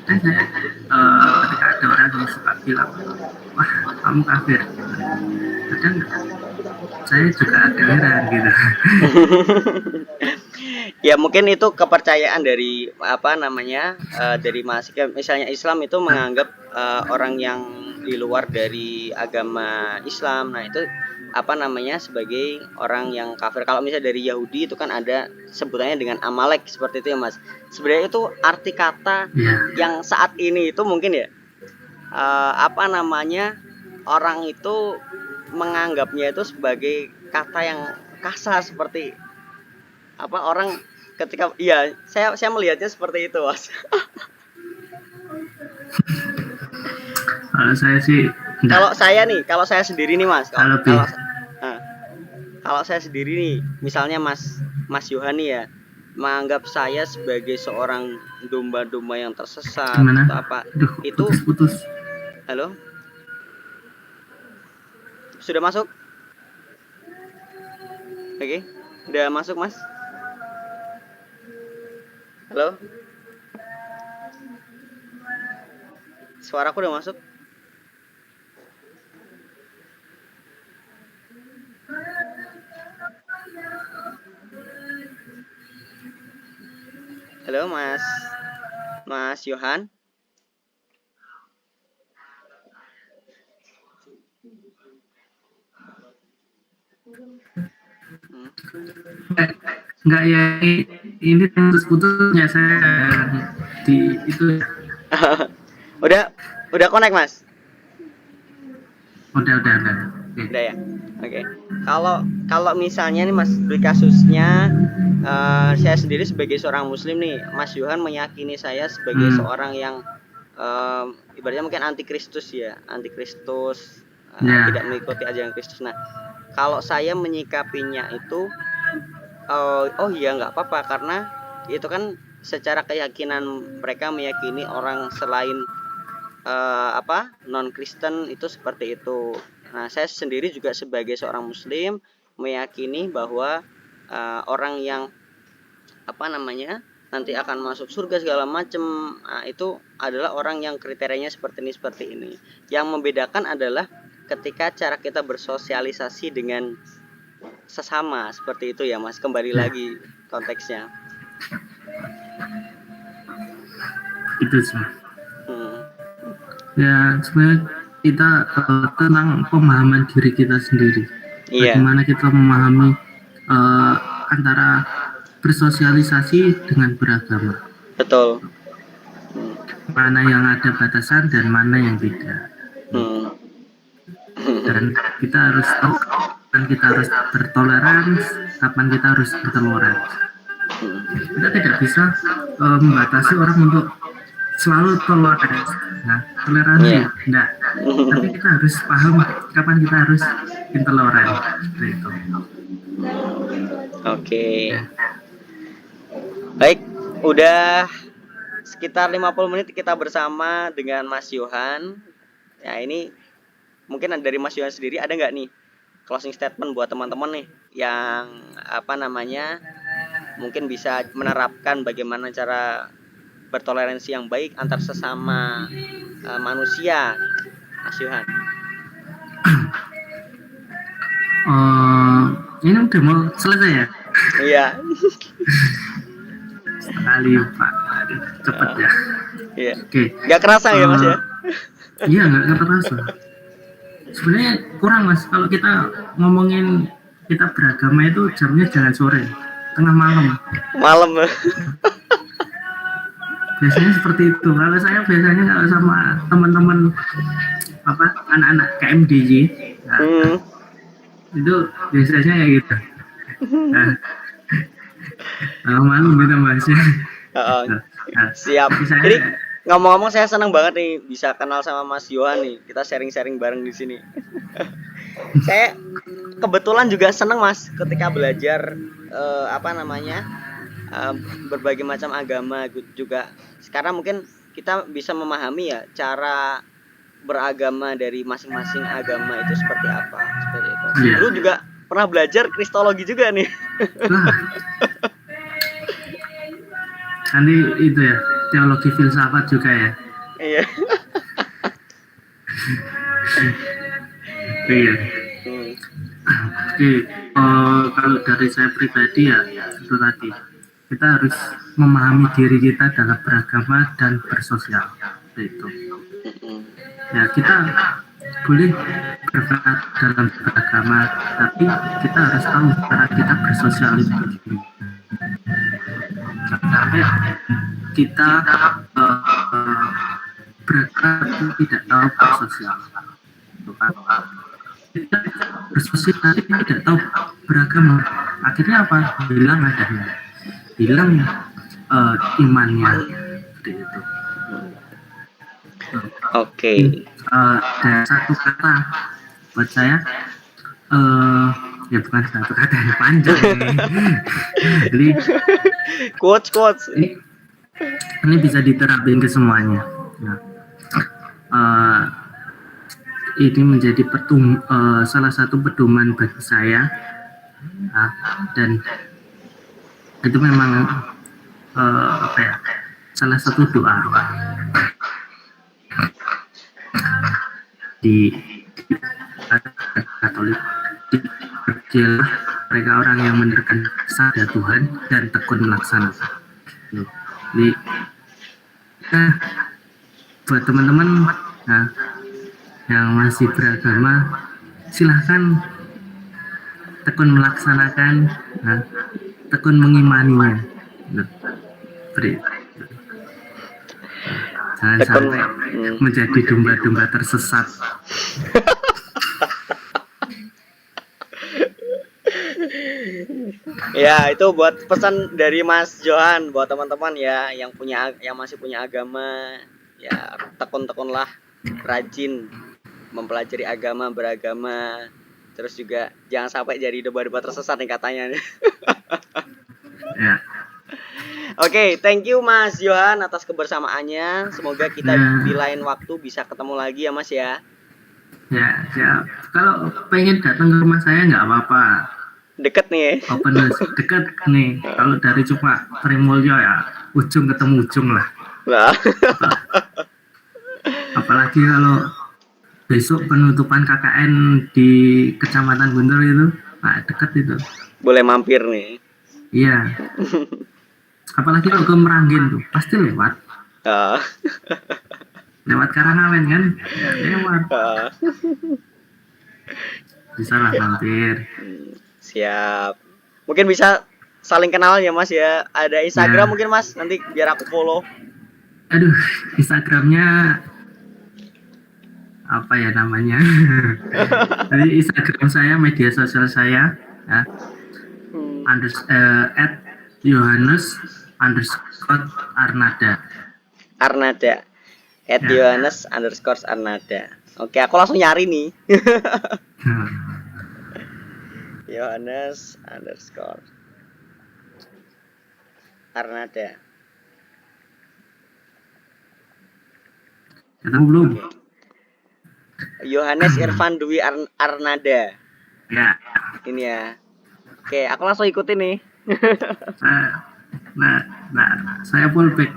[SPEAKER 4] Dan saya, ketika ada orang yang suka bilang, wah kamu kafir, kadang saya juga agak heran gitu.
[SPEAKER 1] Ya mungkin itu kepercayaan dari dari misalnya Islam itu menganggap orang yang di luar dari agama Islam, nah itu sebagai orang yang kafir. Kalau misalnya dari Yahudi itu kan ada sebutannya dengan Amalek, seperti itu ya Mas. Sebenarnya itu arti kata yang saat ini itu mungkin ya orang itu menganggapnya itu sebagai kata yang kasar, seperti orang ketika saya melihatnya seperti itu, Mas.
[SPEAKER 4] Kalau saya sih
[SPEAKER 1] kalau saya sendiri nih Mas, kalau saya sendiri nih, misalnya Mas Yohani ya menganggap saya sebagai seorang domba-domba yang tersesat
[SPEAKER 4] gimana?
[SPEAKER 1] atau apa.
[SPEAKER 4] Aduh,
[SPEAKER 1] Itu
[SPEAKER 4] putus.
[SPEAKER 1] halo, sudah masuk? Oke, udah masuk Mas. Halo, suaraku udah masuk? Halo Mas Yohan.
[SPEAKER 4] Enggak ya, ini putus-putusnya saya di itu.
[SPEAKER 1] udah connect Mas?
[SPEAKER 4] Udah.
[SPEAKER 1] Udah ya. Oke. Kalau misalnya nih Mas, di kasusnya saya sendiri sebagai seorang muslim nih, Mas Yohan meyakini saya sebagai seorang yang ibaratnya mungkin antikristus, tidak mengikuti ajaran Kristus. Nah, kalau saya menyikapinya itu nggak apa-apa, karena itu kan secara keyakinan mereka meyakini orang selain non Kristen itu seperti itu. Nah, saya sendiri juga sebagai seorang muslim meyakini bahwa orang yang nanti akan masuk surga segala macam, itu adalah orang yang kriterianya seperti ini. Yang membedakan adalah ketika cara kita bersosialisasi dengan sesama, seperti itu ya Mas. Kembali lagi konteksnya.
[SPEAKER 4] Itu sih. Ya sebenarnya kita tentang pemahaman diri kita sendiri. Bagaimana kita memahami antara bersosialisasi dengan beragama.
[SPEAKER 1] Betul.
[SPEAKER 4] Mana yang ada batasan dan mana yang tidak. Dan kita harus tahu kapan kita harus bertoleransi, kapan kita harus intoleransi. Kita tidak bisa membatasi orang untuk selalu toleransi. Nah, toleransi enggak. Tapi kita harus paham kapan kita harus intoleran. Seperti itu.
[SPEAKER 1] Oke. Baik, udah sekitar 50 menit kita bersama dengan Mas Yohan. Ya, ini mungkin dari Mas Yohan sendiri ada nggak nih closing statement buat teman-teman nih yang mungkin bisa menerapkan bagaimana cara bertoleransi yang baik antar sesama manusia, Mas Yohan?
[SPEAKER 4] Ini udah mau selesai ya?
[SPEAKER 1] Iya.
[SPEAKER 4] Sekali Pak, aduh, cepet ya.
[SPEAKER 1] Iya.
[SPEAKER 4] Oke.
[SPEAKER 1] Nggak kerasa ya Mas ya?
[SPEAKER 4] Iya nggak terasa. Sebenarnya kurang Mas kalau kita ngomongin kita beragama itu jamnya jangan sore, tengah malam.
[SPEAKER 1] Malam.
[SPEAKER 4] Biasanya seperti itu. Kalau saya biasanya kalau sama teman-teman anak-anak KMDJ, nah, itu biasanya ya gitu. Malam gitu Mas.
[SPEAKER 1] Siap. Jadi ngomong-ngomong saya senang banget nih bisa kenal sama Mas Yohan nih. Kita sharing-sharing bareng di sini. Saya kebetulan juga senang Mas ketika belajar berbagai macam agama juga. Sekarang mungkin kita bisa memahami ya cara beragama dari masing-masing agama itu seperti apa, seperti itu. Dulu juga pernah belajar kristologi juga nih.
[SPEAKER 4] Nanti itu ya teologi filsafat juga ya.
[SPEAKER 1] Iya.
[SPEAKER 4] Iya. Oke, kalau dari saya pribadi ya itu tadi kita harus memahami diri kita dalam beragama dan bersosial itu. Ya kita boleh berperan dalam beragama, tapi kita harus tahu cara kita bersosial itu begini. Sampai kita beragama tidak tahu bersosial, kita bersosial tapi tidak tahu beragama, akhirnya apa? Hilang adanya, hilang imannya, seperti itu.
[SPEAKER 1] Oke.
[SPEAKER 4] Ada satu kata buat saya, ya bukan satu kata yang panjang. Jadi
[SPEAKER 1] quotes.
[SPEAKER 4] Ini bisa diterapin ke semuanya. Nah, ini menjadi salah satu pedoman bagi saya, dan itu memang salah satu doa di Katolik. Dialah mereka orang yang menerkan sabda Tuhan dan tekun melaksanakan. Jadi, buat teman-teman yang masih beragama, silahkan tekun melaksanakan, tekun mengimaninya. Jangan sampai menjadi domba-domba tersesat.
[SPEAKER 1] Ya, itu buat pesan dari Mas Yohan buat teman-teman ya yang masih punya agama, ya tekun-tekunlah, rajin mempelajari agama, beragama, terus juga jangan sampai jadi domba-domba tersesat nih katanya.
[SPEAKER 4] Ya.
[SPEAKER 1] Oke, thank you Mas Yohan atas kebersamaannya. Semoga kita di lain waktu bisa ketemu lagi ya Mas ya.
[SPEAKER 4] Ya. Kalau pengen datang ke rumah saya nggak apa-apa.
[SPEAKER 1] Deket nih.
[SPEAKER 4] Open deket nih. Kalau dari cuma Trimulyo ya ujung ketemu ujung lah. Apalagi kalau besok penutupan KKN di Kecamatan Guntur itu, deket itu.
[SPEAKER 1] Boleh mampir nih.
[SPEAKER 4] Iya. Apalagi kalau ke Meranggen tuh pasti lewat. Lewat Karangawen kan? Ya, lewat. Bisa lah mampir.
[SPEAKER 1] Siap. Mungkin bisa saling kenal ya Mas ya. Ada Instagram mungkin Mas, nanti biar aku follow.
[SPEAKER 4] Aduh, Instagramnya apa ya namanya? Jadi Instagram saya, media sosial saya ya. @Yohanes_Arnada.
[SPEAKER 1] @Yohanes_Arnada. Oke, aku langsung nyari nih. Yohanes_Arnada.
[SPEAKER 4] Ketemu belum?
[SPEAKER 1] Yohanes Irfan Dwi Arnada.
[SPEAKER 4] Ya.
[SPEAKER 1] Ini ya. Oke, aku langsung ikutin nih.
[SPEAKER 4] Nah, saya fullback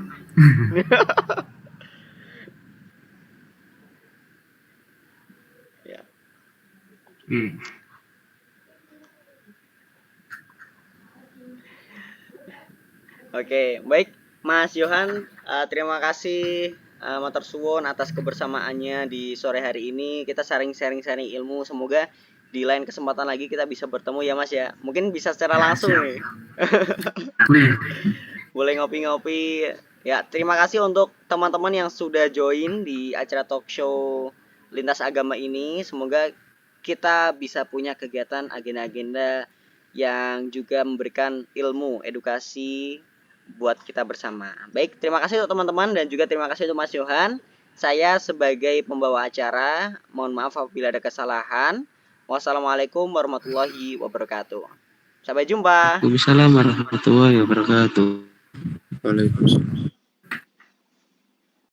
[SPEAKER 1] Ya. Oke, baik Mas Johan, terima kasih matur suwun atas kebersamaannya di sore hari ini. Kita sharing ilmu. Semoga di lain kesempatan lagi kita bisa bertemu ya Mas ya. Mungkin bisa secara langsung nih. Boleh ngopi-ngopi. Ya, terima kasih untuk teman-teman yang sudah join di acara talk show lintas agama ini. Semoga kita bisa punya kegiatan agenda-agenda yang juga memberikan ilmu, edukasi buat kita bersama. Baik, terima kasih untuk teman-teman dan juga terima kasih untuk Mas Johan. Saya sebagai pembawa acara, mohon maaf apabila ada kesalahan. Wassalamualaikum warahmatullahi wabarakatuh. Sampai jumpa.
[SPEAKER 3] Waalaikumsalam warahmatullahi wabarakatuh. Waalaikumsalam.